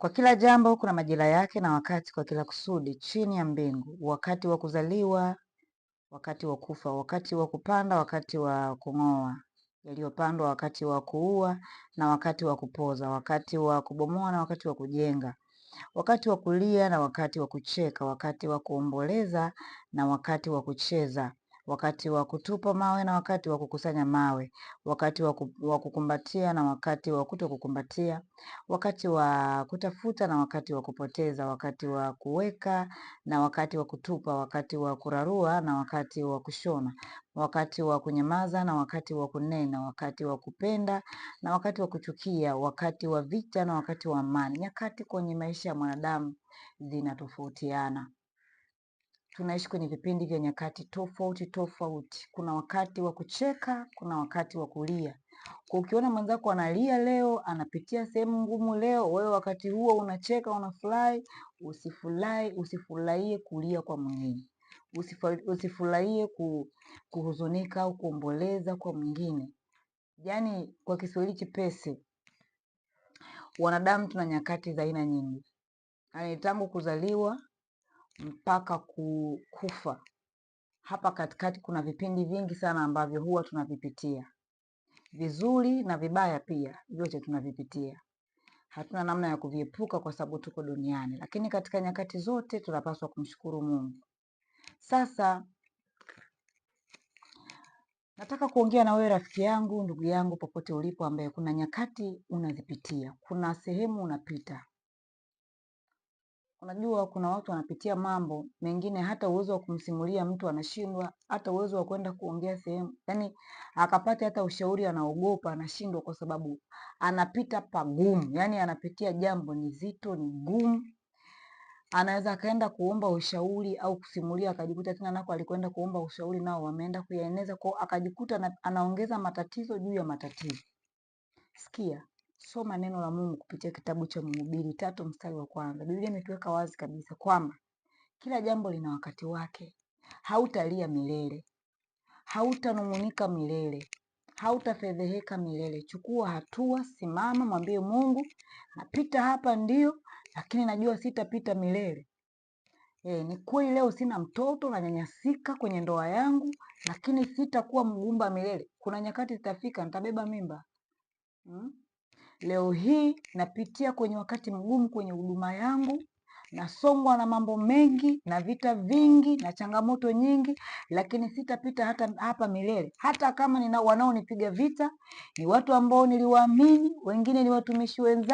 Kwa kila jambo kuna majira yake na wakati kwa kila kusudi chini ya mbingu, wakati wa kuzaliwa, wakati wa kufa, wakati wa kupanda, wakati wa kung'oa yaliyopandwa, wakati wa kuua na wakati wa kupoza, wakati wa kubomoa na wakati wa kujenga, wakati wa kulia na wakati wa kucheka, wakati wa kuomboleza na wakati wa kucheza, wakati wa kutupa mawe na wakati wa kukusanya mawe, wakati wa kukumbatia na wakati wa kutokukumbatia, wakati wa kutafuta na wakati wa kupoteza, wakati wa kuweka na wakati wa kutupa, wakati wa kurarua na wakati wa kushona, wakati wa kunyamaza na wakati wa kunena, wakati wa kupenda na wakati wa kuchukia, wakati wa vita na wakati wa amani. Nyakati kwenye maisha ya mwanadamu zinatofautiana. Tunaishi kwenye vipindi vya nyakati tofauti tofauti. Kuna wakati wa kucheka, kuna wakati wa kulia. Kwa ukiona mwenzako analia leo, anapitia sehemu ngumu leo, wewe wakati huo unacheka, unafurahi, usifurahie kulia kwa mwingine. Usifurahie kuhuzunika au kuomboleza kwa mwingine. Yaani kwa Kiswahili chepesi, wanadamu tuna nyakati za aina nyingi. Yaani tangu kuzaliwa mpaka kufa. Hapa katikati kuna vipindi vingi sana ambavyo huwa tunavipitia. Vizuri na vibaya pia, vyote tunavipitia. Hatuna namna ya kuviepuka kwa sababu tuko duniani. Lakini katika nyakati zote tunapaswa kumshukuru Mungu. Sasa nataka kuongea na wewe rafiki yangu, ndugu yangu, popote ulipo, ambaye kuna nyakati unazipitia. Kuna sehemu unapita. Unajua kuna watu wanapitia mambo mengine, hata uwezo wa kumsimulia mtu anashindwa, hata uwezo wa kwenda kuongea sehemu, yaani akapata hata ushauri anaogopa, anashindwa kwa sababu anapita pagumu, yaani anapitia jambo ni zito, ni gumu. Anaweza akaenda kuomba ushauri au kusimulia, akajikuta tena nako alikwenda kuomba ushauri nao wameenda kuyaeneza, kwa akajikuta anaongeza matatizo juu ya matatizo. Sikia, soma neno la Mungu kupitia kitabu cha Mhubiri 3 mstari wa 1. Biblia imetuweka wazi kabisa kwamba kila jambo lina wakati wake. Hautalia milele, hautanung'unika milele, hautafedheheka milele. Chukua hatua, simama, mwambie Mungu, napita hapa ndio, lakini najua sitapita milele. Ni kweli leo sina mtoto, nanyanyasika kwenye ndoa yangu, lakini sitakuwa mgumba milele. Kuna nyakati zitafika nitabeba mimba. Leo hii napitia kwenye wakati mgumu kwenye huduma yangu, nasongwa na mambo mengi na vita vingi na changamoto nyingi, lakini sitapita hata hapa milele. Hata kama wanaonipiga vita ni watu ambao niliwaamini, wengine ni watumishi wenzangu.